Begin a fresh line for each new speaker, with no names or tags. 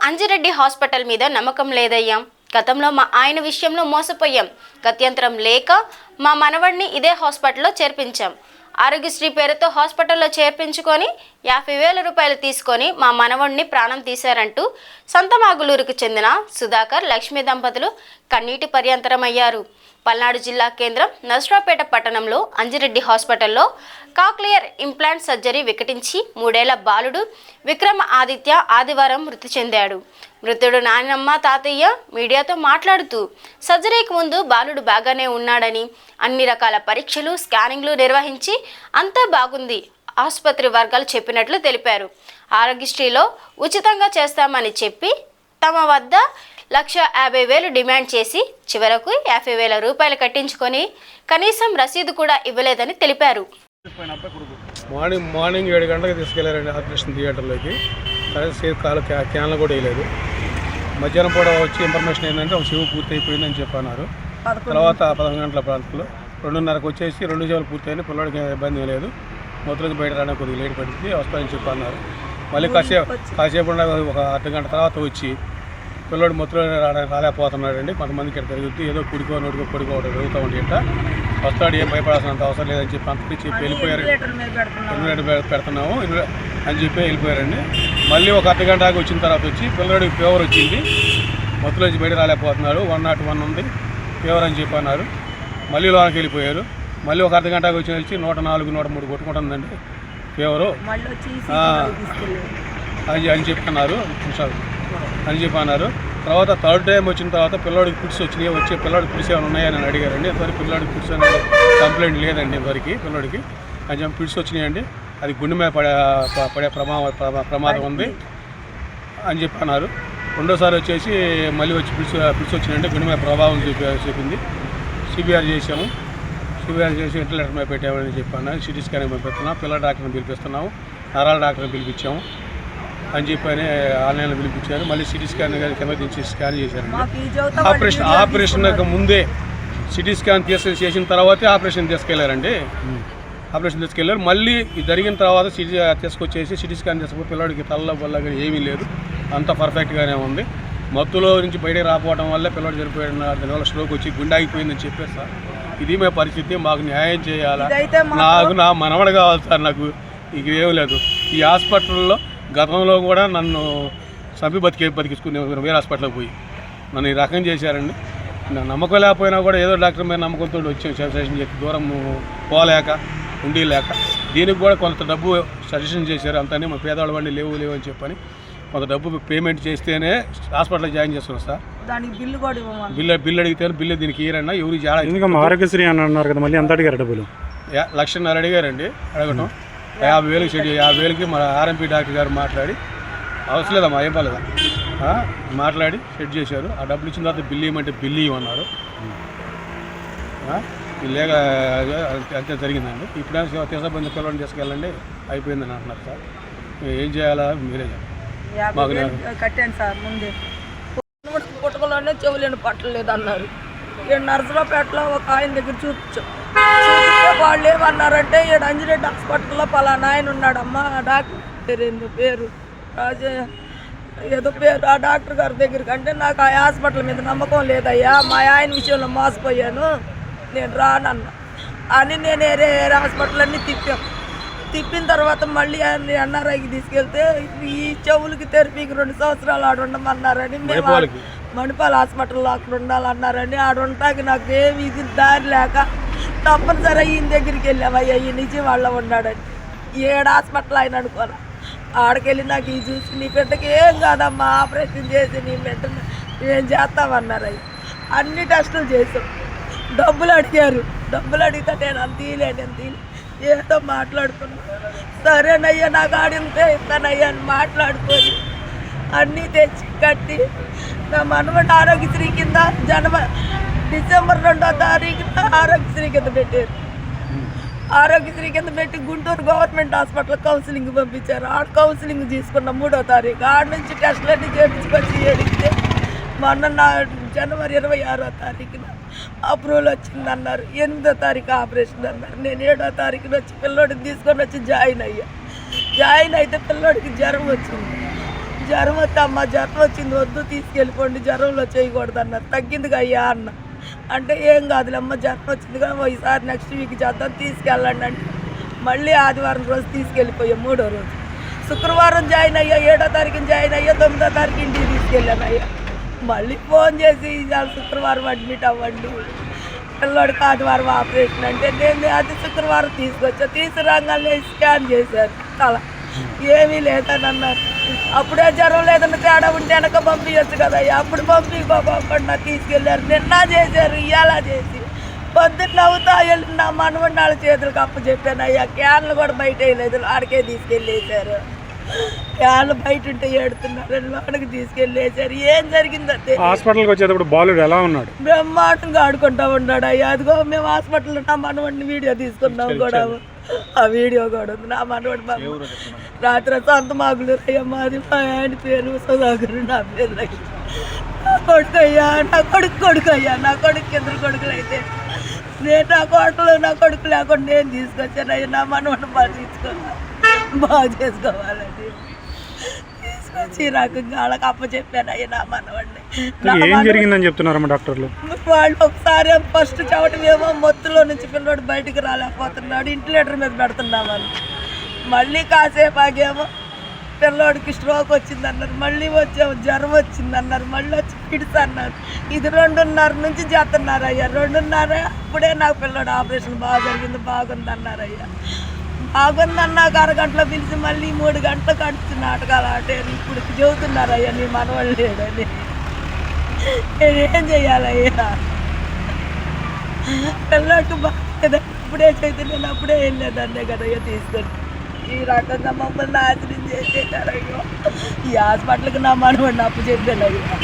Anji Reddy hospital మీద నమ్మకం లేదయ్యా. గతంలో మా ఆయన విషయంలో మోసపోయాం. గత్యంతరం లేక మా మనవడిని ఇదే హాస్పిటల్లో చేర్పించాం. ఆరోగ్యశ్రీ పేరుతో హాస్పిటల్లో చేర్పించుకొని 50,000 రూపాయలు తీసుకొని మా మనవడిని ప్రాణం తీశారంటూ సంతమాగులూరుకు చెందిన సుధాకర్, లక్ష్మీ దంపతులు కన్నీటి పర్యంతరమయ్యారు. పల్నాడు జిల్లా కేంద్రం నర్సరావుపేట పట్టణంలో అంజిరెడ్డి హాస్పిటల్లో కాక్లియర్ ఇంప్లాంట్ సర్జరీ వికటించి 3 ఏళ్ల బాలుడు విక్రమ ఆదిత్య ఆదివారం మృతి చెందాడు. మృతుడు నాయనమ్మ తాతయ్య మీడియాతో మాట్లాడుతూ సర్జరీకి ముందు బాలుడు బాగానే ఉన్నాడని, అన్ని రకాల పరీక్షలు, స్కానింగ్లు నిర్వహించి అంతా బాగుంది ఆసుపత్రి వర్గాలు చెప్పినట్లు తెలిపారు. ఆరోగ్యశ్రీలో ఉచితంగా చేస్తామని చెప్పి తమ వద్ద 1,50,000 డిమాండ్ చేసి చివరకు 50,000 రూపాయలు కట్టించుకొని కనీసం రసీదు కూడా ఇవ్వలేదని తెలిపారు.
మార్నింగ్ 7 గంటలకు తీసుకెళ్లారండి ఆపరేషన్ థియేటర్లోకి. సరే కాలు క్యాన్లు కూడా వేయలేదు. మధ్యాహ్నం పూట వచ్చి ఇన్ఫర్మేషన్ ఏంటంటే ఒక చెవు పూర్తి అయిపోయిందని చెప్పన్నారు. తర్వాత 11 గంటల ప్రాంతంలో 2:30కు వచ్చేసి 2 చెవులు పూర్తయిన పిల్లడికి ఇబ్బంది లేదు, మొత్తులకు బయట రావడానికి కొద్దిగా లేట్ పడుతుంది, వస్తాయని చెప్పన్నారు. మళ్ళీ కాసేపు ఒక అర్ధగంట తర్వాత వచ్చి పిల్లడు మొత్తులో రాలేకపోతున్నాడండి. కొంతమందికి ఇక్కడ తిరుగుతూ ఏదో కుడికో నోటికో పొడికో ఒకటి జరుగుతూ ఉంటే ఇట్లా వస్తాడు, ఏం భయపడాల్సినంత అవసరం లేదని చెప్పి అంతటి చెప్పి వెళ్ళిపోయారు. పెడుతున్నాము అని చెప్పి వెళ్ళిపోయారండి. మళ్ళీ ఒక అర్ధగంటకి వచ్చిన తర్వాత వచ్చి పిల్లడికి ఫీవర్ వచ్చింది, మొత్తులోంచి బయట రాలేకపోతున్నాడు, 101 ఉంది ఫీవర్ అని చెప్పి అన్నారు. మళ్ళీ లోనికి వెళ్ళిపోయారు. మళ్ళీ ఒక అర్ధగంటకి వచ్చి వచ్చి 104, 103 కొట్టుకుంటుందండి ఫీవరు అని చెప్పి అన్నారు. తర్వాత థర్డ్ టైం వచ్చిన తర్వాత పిల్లడికి ఫుడ్స్ వచ్చినాయి. వచ్చే పిల్లడికి ఫుడ్స్ ఏమైనా ఉన్నాయని అడిగారండి. ఇంతవరకు పిల్లడికి ఫుడ్స్ అనేది కంప్లైంట్ లేదండి. ఇంతవరకు పిల్లడికి కొంచెం ఫుడ్స్ వచ్చినాయండి, అది గుండె మీద పడే ప్రమాదం ఉంది అని చెప్పి అన్నారు. రెండోసారి వచ్చేసి మళ్ళీ వచ్చి ఫుడ్స్ వచ్చినాయంటే గుండె మీద ప్రభావం చూపింది. సిబిఆర్ చేసాము, సిబిఆర్ చేసి వెంటిలేటర్ మీద పెట్టామని చెప్పాను. సిటీ స్కానింగ్ మీద పెడుతున్నాం, పిల్లల డాక్టర్ని పిలిపిస్తున్నాము, నరాల డాక్టర్ని పిలిపించాము అని చెప్పని ఆన్లైన్లో పిలిపించారు. మళ్ళీ సిటీ స్కాన్ కింద దించి స్కాన్ చేశారండి. ఆపరేషన్కి ముందే సిటీ స్కాన్ చేసిన తర్వాతే ఆపరేషన్ తీసుకెళ్లారండి. ఆపరేషన్ తీసుకెళ్లారు. మళ్ళీ జరిగిన తర్వాత తీసుకొచ్చేసి సిటీ స్కాన్ చేసుకుని పిల్లడికి తల్ల వల్ల కానీ ఏమీ లేదు, అంతా పర్ఫెక్ట్గానే ఉంది. మత్తులో నుంచి బయటకు రాకపోవడం వల్ల పిల్లడు చనిపోయాడు, దానివల్ల స్ట్రోక్ వచ్చి గుండె ఆగిపోయిందని చెప్పారు సార్. ఇది మా పరిస్థితి, మాకు న్యాయం చేయాలా, నా మనవడు కావాలి సార్, నాకు ఇక ఏం లేదు. ఈ హాస్పిటల్లో గతంలో కూడా నన్ను చంపి బతికించుకునే వేరే హాస్పిటల్కి పోయి నన్ను ఈ రకం చేశారండి. నా నమ్మకం లేకపోయినా కూడా ఏదో డాక్టర్ మీద నమ్మకంతో వచ్చాం. సజెషన్ చెప్పి దూరం పోలేక ఉండలేక దీనికి కూడా కొంత డబ్బు సజెషన్ చేశారు. అంతనే మా పేదవాళ్ళ బండి లేవు అని చెప్పని కొంత డబ్బు పేమెంట్ చేస్తేనే హాస్పిటల్లో జాయిన్ చేస్తున్నాం సార్. బిల్లు అడిగితే బిల్లు దీనికి ఇయ్యరన్నా ఎవరికి జాయిన్.
ఆరోగ్యశ్రీ అని అన్నారు కదా, మళ్ళీ ఎంత అడిగారు డబ్బులు?
1,50,000 అడిగారండి. అడగటం 50,000కి మన ఆర్ఎంపీ డాక్టర్ గారు మాట్లాడి అవసరం లేదమ్మా ఏం పర్లేదా మాట్లాడి సెట్ చేశారు. ఆ డబ్బులు ఇచ్చిన తర్వాత బిల్లు ఇవ్వమంటే బిల్లు ఇవ్వన్నారు. లేక అంతే జరిగిందండి. ఇప్పుడైనా తీసబంది పిల్లల్ని తీసుకెళ్ళండి అయిపోయిందని అంటున్నారు సార్. ఏం చేయాలా మీరే
మాకు కట్టాను సార్. ముందే పుట్టకలోనే చెవులేని పట్టలేదు అన్నారు. నర్సరావుపేటలో ఒక ఆయన దగ్గర చూపించాం. వాళ్ళు ఏమన్నారంటే ఈడ అంజిరెడ్డి హాస్పిటల్లో పలానా ఆయన ఉన్నాడమ్మా, డాక్టర్ పేరు రాజే ఏదో పేరు, ఆ డాక్టర్ గారి దగ్గరికి అంటే నాకు ఆ హాస్పిటల్ మీద నమ్మకం లేదయ్యా, మా ఆయన విషయంలో మోసపోయాను, నేను రానన్నా అని నేను వేరే హాస్పిటల్ అన్నీ తిప్పిన తర్వాత మళ్ళీ ఎన్ఆర్ఐకి తీసుకెళ్తే ఈ చెవులకి తెరపీకి 2 సంవత్సరాలు ఆడ ఉండమన్నారని, మేము మణిపాల్ హాస్పిటల్లో అక్కడ ఉండాలన్నారని, ఆడ ఉంటాకి నాకు ఏమి ఇది దారి లేక తప్పనిసరి ఈయన దగ్గరికి వెళ్ళామయ్యా, ఈ నిజం వాళ్ళ ఉన్నాడని. 7 హాస్పిటల్ ఆయన అనుకోవాలి. ఆడకెళ్ళి నాకు ఈ చూసి నీ బిడ్డకి ఏం కాదమ్మా, ఆపరేషన్ చేసి నీ బిడ్డను ఏం చేస్తామన్నారు. అయ్యి అన్ని టెస్టులు చేసాం. డబ్బులు అడిగారు. డబ్బులు అడిగితే నేను అంత తీయలేను ఏదో మాట్లాడుకున్నా. సరేనయ్యా నాకు ఆడింతే ఇస్తానయ్యా అని మాట్లాడుకొని అన్నీ తెచ్చి కట్టి నా మనవడి ఆరోగ్యశ్రీ కింద డిసెంబర్ 2వ తారీఖున ఆరోగ్యశ్రీ కింద పెట్టారు. ఆరోగ్యశ్రీ కింద పెట్టి గుంటూరు గవర్నమెంట్ హాస్పిటల్ కౌన్సిలింగ్ పంపించారు. ఆడ కౌన్సిలింగ్ తీసుకున్న 3వ తారీఖు. ఆడ నుంచి టెస్టులన్నీ చేయించుకొచ్చి ఏడిస్తే మొన్న జనవరి 26వ తారీఖున అప్రూవల్ వచ్చిందన్నారు. 8వ తారీఖు ఆపరేషన్ అన్నారు. నేను 7వ తారీఖున వచ్చి పిల్లోడిని తీసుకొని వచ్చి జాయిన్ అయితే పిల్లోడికి జ్వరం వచ్చింది. జ్వరం వస్తే అమ్మ జ్వరం వచ్చింది వద్దు తీసుకెళ్ళిపోండి జ్వరంలో చేయకూడదు అన్నారు. తగ్గిందిగా అయ్యా అన్న అంటే ఏం కాదులే అమ్మ జ్వరం వచ్చింది కదా ఈసారి నెక్స్ట్ వీక్ చేద్దాం తీసుకెళ్ళండి అంటే మళ్ళీ ఆదివారం రోజు తీసుకెళ్ళిపోయాం 3వ రోజు. శుక్రవారం జాయిన్ అయ్యా 7వ తారీఖున జాయిన్ అయ్యా 9వ తారీఖు ఇంటికి తీసుకెళ్ళాను అయ్యా. మళ్ళీ ఫోన్ చేసి ఇవాళ శుక్రవారం అడ్మిట్ అవ్వండి పిల్లడికి ఆదివారం ఆపరేషన్ అంటే నేను అది శుక్రవారం తీసుకొచ్చా. తీసుకురాగానే స్కాన్ చేశారు తల ఏమీ లేదని అన్నారు. అప్పుడే జ్వరం లేదని తేడా ఉంటే వెనక పంపించచ్చు కదా అప్పుడు పంపించుకోకుండా తీసుకెళ్ళారు. నిన్న చేశారు ఇవాళ చేసి పొద్దున్న అవుతా వెళ్ళి నా మనవడి వాళ్ళ చేతులకు అప్పు చెప్పాను అయ్యా. క్యాన్లు కూడా బయట వేయలేదు ఆడికే తీసుకెళ్ళేసారు. క్యాన్లు బయట ఉంటే ఏడుతున్నారు లోనికి తీసుకెళ్ళేసారు. ఏం జరిగిందంటే
హాస్పిటల్కి వచ్చేటప్పుడు బాలుడు ఎలా ఉన్నాడు?
బ్రహ్మాండంగా ఆడుకుంటా ఉన్నాడు అయ్యా. అదిగో మేము హాస్పిటల్లో నా మనవడిని వీడియో తీసుకున్నాం కూడా ఆ వీడియో కూడా ఉంది. నా మనవడి రాత్రి సొంత మాగులు అయ్యా మాది మా ఆయన పేరు సుధాకరు నా పేరు నా కొడుకు అయ్యా నా కొడుకు అయ్యా నా కొడుకు 2 కొడుకులు అయితే నేను నా కొడుకు లేకుండా నేను తీసుకొచ్చాను అయ్యా. నా మనవడిని బాగా చేసుకోవాలని తీసుకొచ్చి ఈ రకంగా వాళ్ళకి అప్పచెప్పాను అయ్యా నా మనవడిని.
ఏం జరిగిందని చెప్తున్నారమ్మా డాక్టర్లు?
వాళ్ళు ఒకసారి ఫస్ట్ చవటమేమో మొత్తులో నుంచి పిల్లడు బయటికి రాలేకపోతున్నాడు ఇంటిలేటర్ మీద పెడుతున్నామని. మళ్ళీ కాసేపు ఆగేమో పిల్లోడికి స్ట్రోక్ వచ్చిందన్నారు. మళ్ళీ వచ్చాము జ్వరం వచ్చిందన్నారు. మళ్ళీ వచ్చి పిడిచి అన్నారు. ఇది 2:30 నుంచి చేస్తున్నారు అయ్యా. 2:30 అప్పుడే నాకు పిల్లోడు ఆపరేషన్ బాగా జరిగింది బాగుంది అన్నారు అయ్యా. బాగుందన్నాక అరగంటలో పిలిచి మళ్ళీ 3 గంటలకు అడిచి నాటకాలు ఆటే ఇప్పుడు చెబుతున్నారు అయ్యా నీ మనవాళ్ళు లేడని. నేనేం చెయ్యాలయ్యా పిల్లడికి బాగా అప్పుడే చేస్తే నేను అప్పుడే వెళ్ళేదాన్నే కదయ్యా తీసుకొని. ఈ రకంగా మమ్మల్ని నాశనం చేసేటారయ్యో. ఈ హాస్పిటల్కి నా మనవాడిని అప్పు చెప్పాను అయ్యా.